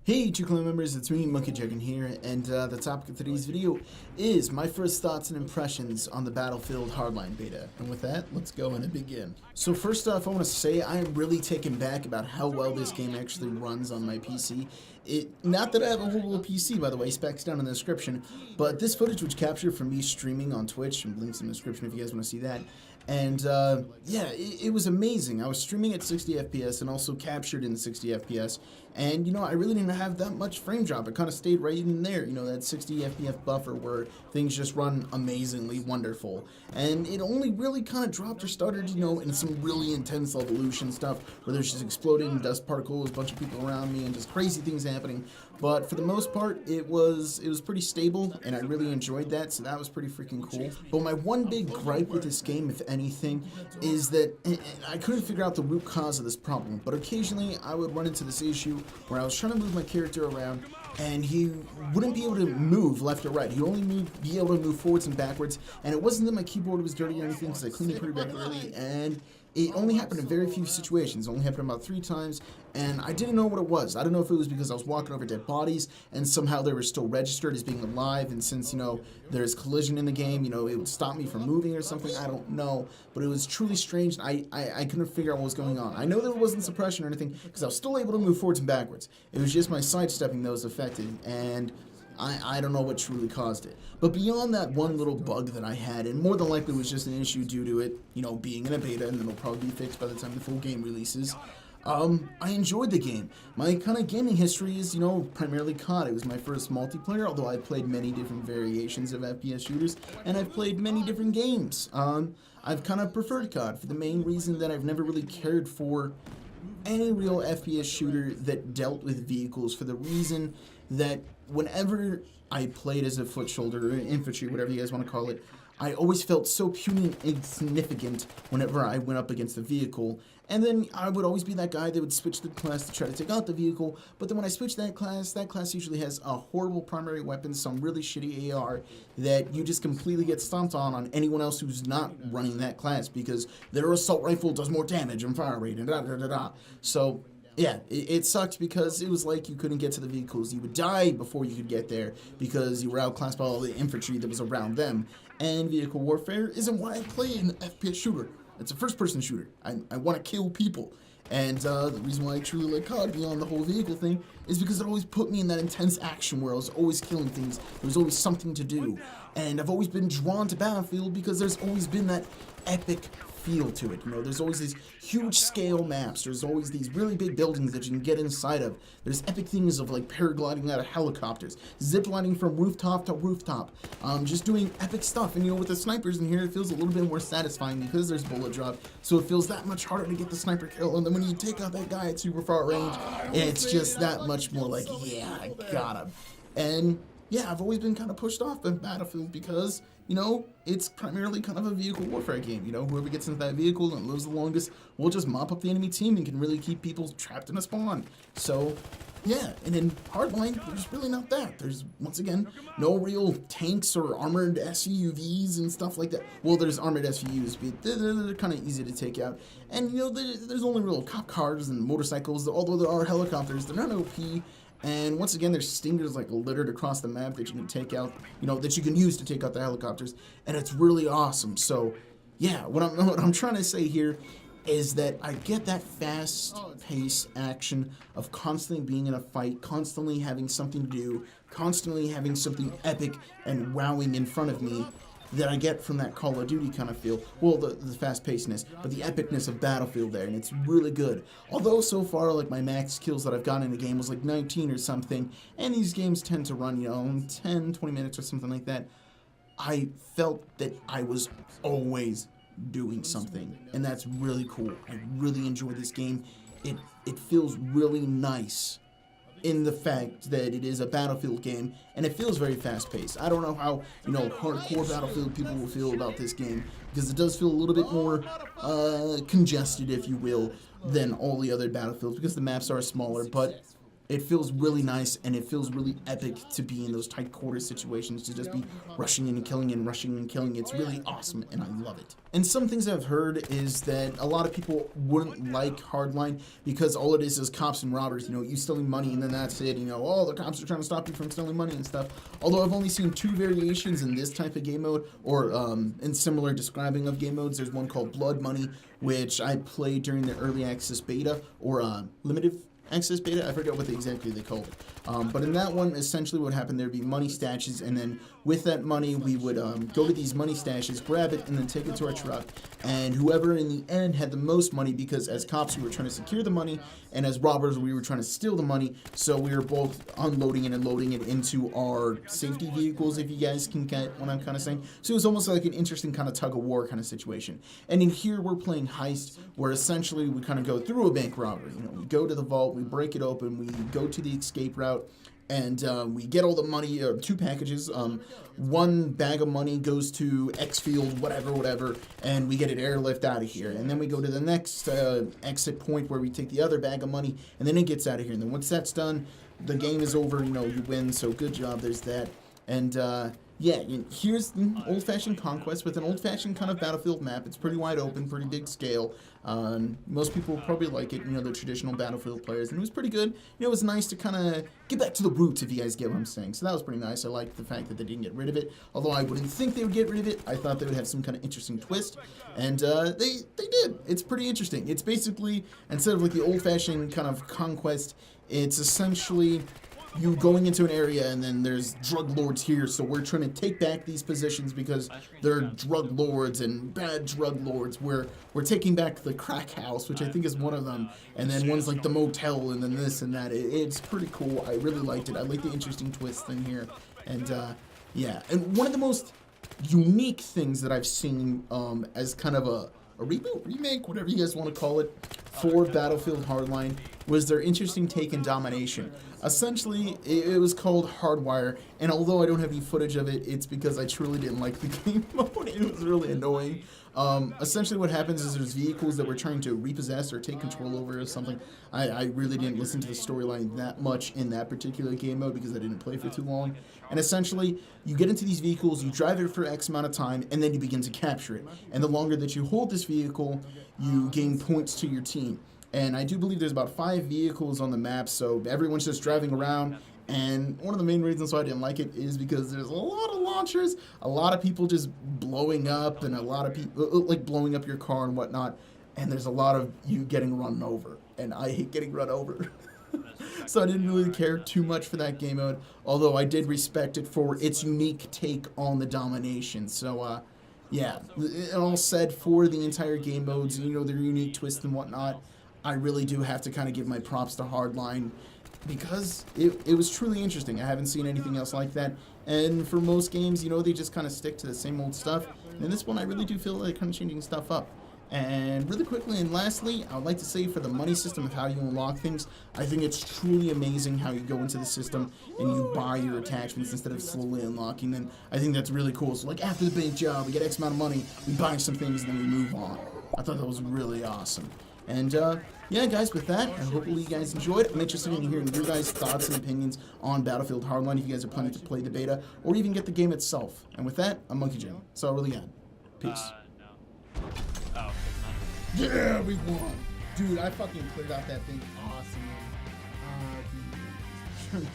Hey Chicklin members, it's me, Monkey Chicken here, and the topic of today's video is my first thoughts and impressions on the Battlefield Hardline beta. And with that, let's go and begin. So first off, I want to say I am really taken back about how well this game actually runs on my PC. Not that I have a horrible PC, by the way, specs down in the description, but this footage was captured from me streaming on Twitch, and links in the description if you guys want to see that. And yeah, it was amazing. I was streaming at 60 FPS and also captured in 60 FPS. And you know, I really didn't have that much frame drop. It kind of stayed right in there, you know, that 60 FPS buffer where things just run amazingly wonderful. And it only really kind of dropped or started, you know, in some really intense evolution stuff where there's just exploding dust particles, a bunch of people around me, and just crazy things happening. But for the most part, it was pretty stable, and I really enjoyed that, so that was pretty freaking cool. But my one big gripe with this game, if anything, is that I couldn't figure out the root cause of this problem. But occasionally, I would run into this issue where I was trying to move my character around, and he wouldn't be able to move left or right. He'd only be able to move forwards and backwards, and it wasn't that my keyboard was dirty or anything, because I cleaned it pretty regularly, and it only happened in very few situations. It only happened about 3 times, and I didn't know what it was. I don't know if it was because I was walking over dead bodies, and somehow they were still registered as being alive, and since, you know, there's collision in the game, you know, it would stop me from moving or something. I don't know, but it was truly strange, and I couldn't figure out what was going on. I know there wasn't suppression or anything, because I was still able to move forwards and backwards. It was just my sidestepping that was affected, and I don't know what truly caused it. But beyond that one little bug that I had, and more than likely was just an issue due to it, you know, being in a beta, and it'll probably be fixed by the time the full game releases, I enjoyed the game. My kind of gaming history is, you know, primarily COD. It was my first multiplayer, although I played many different variations of FPS shooters, and I've played many different games. I've kind of preferred COD for the main reason that I've never really cared for any real FPS shooter that dealt with vehicles, for the reason that whenever I played as a foot soldier or infantry, whatever you guys want to call it, I always felt so puny and insignificant whenever I went up against a vehicle. And then I would always be that guy that would switch the class to try to take out the vehicle. But then when I switch that class usually has a horrible primary weapon, some really shitty AR that you just completely get stomped on anyone else who's not running that class, because their assault rifle does more damage and fire rate and da-da-da-da. So yeah, it sucked because it was like you couldn't get to the vehicles. You would die before you could get there because you were outclassed by all the infantry that was around them. And vehicle warfare isn't why I play an FPS shooter. It's a first-person shooter. I want to kill people. And the reason why I truly like COD beyond the whole vehicle thing is because it always put me in that intense action where I was always killing things. There was always something to do. And I've always been drawn to Battlefield because there's always been that epic feel to it. You know, there's always these huge scale maps. There's always these really big buildings that you can get inside of. There's epic things of like paragliding out of helicopters, ziplining from rooftop to rooftop, just doing epic stuff. And you know, with the snipers in here, it feels a little bit more satisfying because there's bullet drop, so it feels that much harder to get the sniper kill. And then when you take out that guy at super far range, it's just that much more like, yeah, I got him. And yeah, I've always been kind of pushed off by Battlefield because, you know, it's primarily kind of a vehicle warfare game. You know, whoever gets into that vehicle and lives the longest will just mop up the enemy team and can really keep people trapped in a spawn. So, yeah, and in Hardline, there's really not that. There's, once again, no real tanks or armored SUVs and stuff like that. Well, there's armored SUVs, but they're kind of easy to take out. And, you know, there's only real cop cars and motorcycles, although there are helicopters. They're not OP. And once again, there's stingers like littered across the map that you can take out, you know, that you can use to take out the helicopters, and it's really awesome. So, yeah, what I'm trying to say here is that I get that fast-paced action of constantly being in a fight, constantly having something to do, constantly having something epic and wowing in front of me that I get from that Call of Duty kind of feel. Well, the fast-pacedness, but the epicness of Battlefield there, and it's really good. Although so far, like, my max kills that I've gotten in the game was like 19 or something, and these games tend to run, you know, 10, 20 minutes or something like that, I felt that I was always doing something, and that's really cool. I really enjoy this game. It feels really nice in the fact that it is a Battlefield game, and it feels very fast-paced. I don't know how, you know, hardcore Battlefield people will feel about this game, because it does feel a little bit more congested, if you will, than all the other Battlefields, because the maps are smaller, but It feels really nice, and it feels really epic to be in those tight quarter situations, to just be rushing in and killing and rushing and killing. It's really awesome, and I love it. And some things I've heard is that a lot of people wouldn't like Hardline because all it is cops and robbers, you stealing money, and then that's it, oh, the cops are trying to stop you from stealing money and stuff. Although I've only seen 2 variations in this type of game mode, or in similar describing of game modes. There's one called Blood Money, which I played during the early access beta, or limited access beta, I forget what exactly they called it. But in that one, essentially what happened, there'd be money stashes, and then with that money, we would go to these money stashes, grab it, and then take it to our truck. And whoever in the end had the most money, because as cops, we were trying to secure the money, and as robbers, we were trying to steal the money, so we were both unloading it and loading it into our safety vehicles, if you guys can get what I'm kind of saying. So it was almost like an interesting kind of tug-of-war kind of situation. And in here, we're playing Heist, where essentially we kind of go through a bank robbery. We go to the vault, we break it open, we go to the escape route, and we get all the money, 2 packages. 1 bag of money goes to X field, whatever, and we get it airlift out of here. And then we go to the next exit point where we take the other bag of money, and then it gets out of here. And then once that's done, the game is over, you win, so good job, there's that. And yeah, here's old-fashioned Conquest with an old-fashioned kind of battlefield map. It's pretty wide open, pretty big scale. Most people will probably like it, the traditional Battlefield players, and it was pretty good. It was nice to kind of get back to the roots, if you guys get what I'm saying. So that was pretty nice. I liked the fact that they didn't get rid of it, although I wouldn't think they would get rid of it. I thought they would have some kind of interesting twist, and they did. It's pretty interesting. It's basically, instead of like the old-fashioned kind of Conquest, it's essentially you going into an area, and then there's drug lords here, so we're trying to take back these positions because they're drug lords and bad drug lords. We're taking back the crack house, which I think is one of them, and then one's like the motel, and then this and that. It's pretty cool. I really liked it. I like the interesting twist in here, and yeah. And one of the most unique things that I've seen as kind of a reboot, remake, whatever you guys want to call it, for Battlefield Hardline was their interesting take in domination. Essentially, it was called Hardwire, and although I don't have any footage of it, it's because I truly didn't like the game mode. It was really annoying. Essentially what happens is there's vehicles that we're trying to repossess or take control over or something. I really didn't listen to the storyline that much in that particular game mode because I didn't play for too long. And essentially, you get into these vehicles, you drive it for X amount of time, and then you begin to capture it. And the longer that you hold this vehicle, you gain points to your team. And I do believe there's about 5 vehicles on the map, so everyone's just driving around. And one of the main reasons why I didn't like it is because there's a lot of launchers, a lot of people just blowing up, and a lot of people, like, blowing up your car and whatnot. And there's a lot of you getting run over. And I hate getting run over. So I didn't really care too much for that game mode, although I did respect it for its unique take on the domination. So, yeah, it all said for the entire game modes, their unique twists and whatnot, I really do have to kind of give my props to Hardline because it was truly interesting. I haven't seen anything else like that. And for most games, they just kind of stick to the same old stuff. And this one, I really do feel like kind of changing stuff up. And really quickly and lastly, I would like to say for the money system of how you unlock things, I think it's truly amazing how you go into the system and you buy your attachments instead of slowly unlocking them. I think that's really cool. So like after the bank job, we get X amount of money, we buy some things, and then we move on. I thought that was really awesome. And yeah, guys, with that, I hopefully you guys enjoyed it. I'm interested in hearing your guys' thoughts and opinions on Battlefield Hardline if you guys are planning to play the beta or even get the game itself. And with that, I'm Monkey Jim. That's all I really got. Peace. No. Oh, yeah, we won. Dude, I fucking cleared out that thing. Awesome, man. Dude.